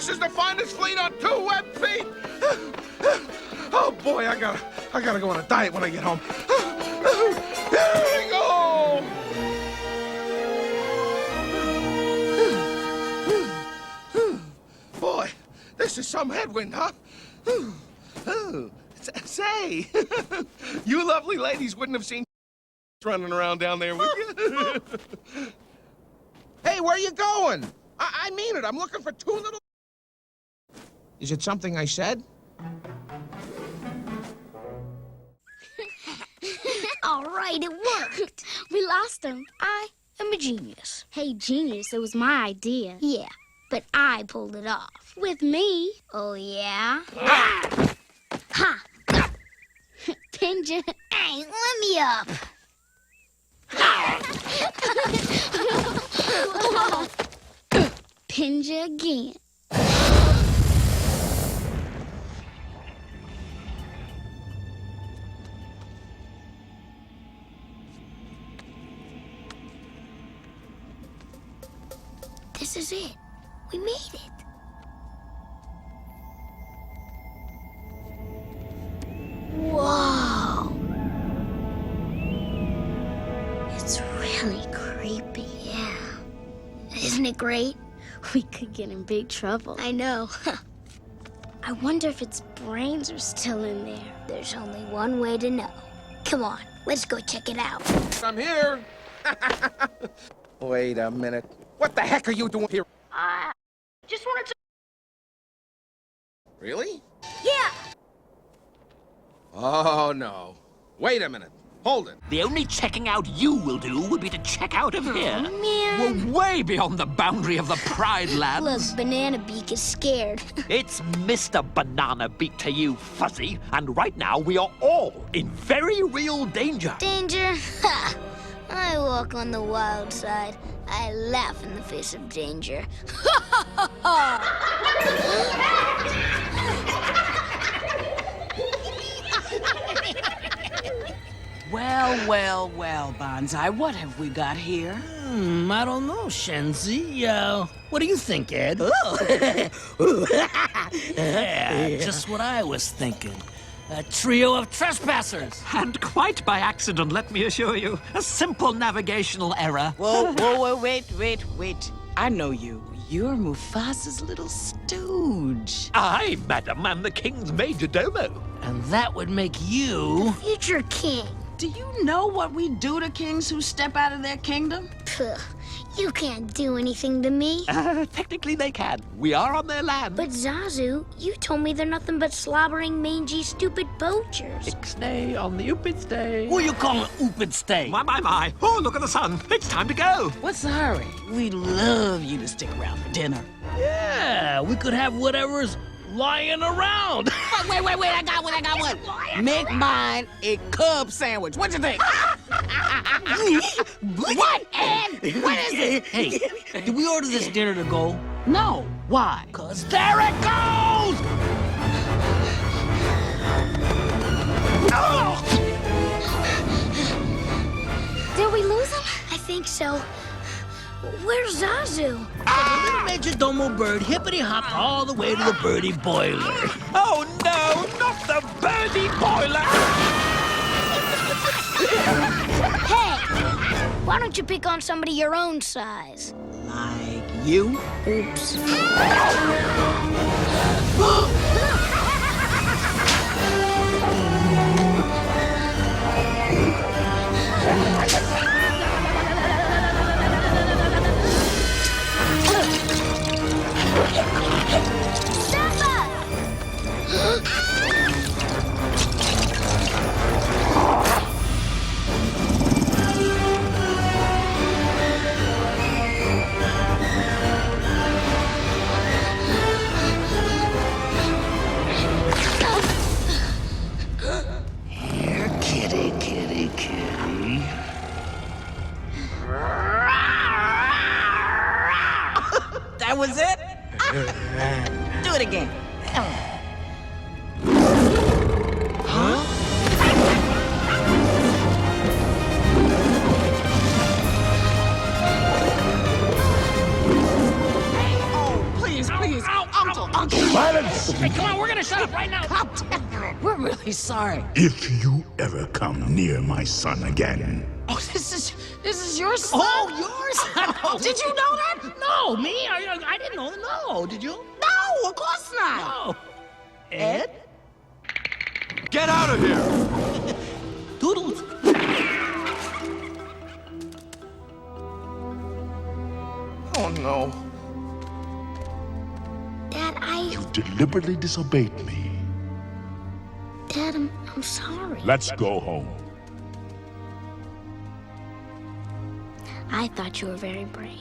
This is the finest fleet on 2 web feet. Oh boy, I gotta go on a diet when I get home. Here we go. Boy, this is some headwind, huh? Say, you lovely ladies wouldn't have seen running around down there, would you? Hey, where are you going? I mean it. I'm looking for 2 little... Is it something I said? All right, it worked. We lost him. I am a genius. Hey, genius, it was my idea. Yeah, but I pulled it off. With me. Oh, yeah? Ah! Ha! Pinja. Hey, let me up. Pinja again. This is it. We made it. Whoa. It's really creepy. Yeah. Isn't it great? We could get in big trouble. I know. I wonder if its brains are still in there. There's only one way to know. Come on, let's go check it out. I'm here. Wait a minute. What the heck are you doing here? Just wanted to... Really? Yeah! Oh, no. Wait a minute. Hold it. The only checking out you will do would be to check out of here. Man. We're way beyond the boundary of the Pride Lands. Look, Banana Beak is scared. It's Mr. Banana Beak to you, Fuzzy. And right now, we are all in very real danger. Danger? Ha! I walk on the wild side. I laugh in the face of danger. Well, Banzai, what have we got here? I don't know, Shenzi. What do you think, Ed? Yeah, just what I was thinking. A trio of trespassers. And quite by accident, let me assure you. A simple navigational error. Whoa, wait. I know you. You're Mufasa's little stooge. I, madam, am the king's major domo. And that would make you... Future king. Do you know what we do to kings who step out of their kingdom? Puh, you can't do anything to me. Technically they can. We are on their land. But Zazu, you told me they're nothing but slobbering, mangy, stupid poachers. Ixnay on the Upid's day. Who you calling Upid Stay? My. Oh, look at the sun. It's time to go. What's the hurry? We'd love you to stick around for dinner. Yeah, we could have whatever's lying around. Wait, I got one. Make mine a cub sandwich. What you think? What, Ed? What is it? Hey, did we order this dinner to go? No. Why? 'Cause there it goes! Did we lose him? I think so. Where's Zazu? The little Major Domo bird hippity-hopped all the way to the birdie boiler. Oh, no, not the birdie boiler. Hey, why don't you pick on somebody your own size? Like you? Oops. Here, kitty. That was it? Do it again. Please. I'm so Silence! Hey, come on, we're gonna shut up right now. We're really sorry. If you ever come near my son again, Oh, this is your son? Oh, yours? Oh, did you know that? No, me? I didn't know. No, did you? No, of course not. No. Ed? Get out of here! Toodles. Oh, no. Dad, you deliberately disobeyed me. Dad, I'm sorry. Let's go home. I thought you were very brave.